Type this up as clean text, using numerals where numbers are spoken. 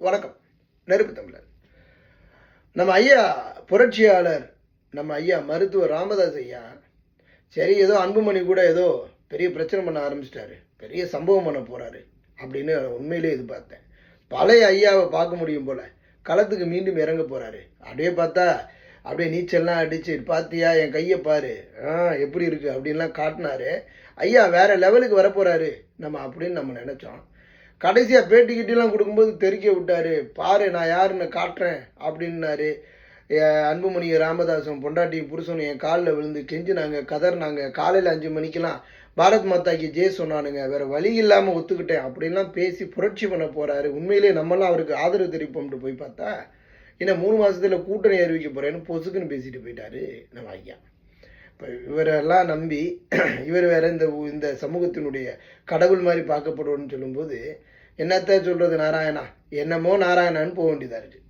வணக்கம். நெருப்பு தமிழர். நம்ம ஐயா புரட்சியாளர், நம்ம ஐயா மருத்துவர் ராமதாஸ் ஐயா, சரி ஏதோ அன்புமணி கூட ஏதோ பெரிய பிரச்சனை பண்ண ஆரம்பிச்சிட்டாரு, பெரிய சம்பவம் பண்ண போறாரு அப்படின்னு உண்மையிலே எதிர்பார்த்தேன். பழைய ஐயாவை பார்க்க முடியும் போல களத்துக்கு மீண்டும் இறங்க போறாரு. அப்படியே பார்த்தா அப்படியே நீச்சல்லாம் அடிச்சு, பார்த்தியா என் கையை பாரு எப்படி இருக்கு அப்படின்லாம் காட்டினாரு. ஐயா வேற லெவலுக்கு வரப்போறாரு அப்படின்னு நம்ம நினைச்சோம். கடைசியாக பேட்டிக்கிட்டலாம் கொடுக்கும்போது தெரிக்க விட்டார். பாரு நான் யாருன்னு காட்டுறேன் அப்படின்னாரு. அன்புமணி ராமதாசும் பொண்டாட்டியும் புருஷனும் என் காலில் விழுந்து கெஞ்சினாங்க, கதறினாங்க. காலையில் 5 மணிக்கெல்லாம் பாரத் மாதாக்கு ஜெய் சொன்னானுங்க. வேறு வழி இல்லாமல் ஒத்துக்கிட்டேன் அப்படின்லாம் பேசி புரட்சி பண்ண போகிறாரு. உண்மையிலே நம்மளாம் அவருக்கு ஆதரவு தெரிவிப்போம்ட்டு போய் பார்த்தா இன்னும் 3 மாதத்தில் கூட்டணி அறிவிக்க போகிறேன்னு பொசுக்குன்னு பேசிட்டு போயிட்டாரு நம்ம ஐயா. இப்போ இவரெல்லாம் நம்பி இவர் வேற இந்த சமூகத்தினுடைய கடவுள் மாதிரி பார்க்கப்படுவோன்னு சொல்லும்போது என்னத்த சொல்கிறது, நாராயணா என்னமோ நாராயணான்னு போக வேண்டியதாக இருக்குது.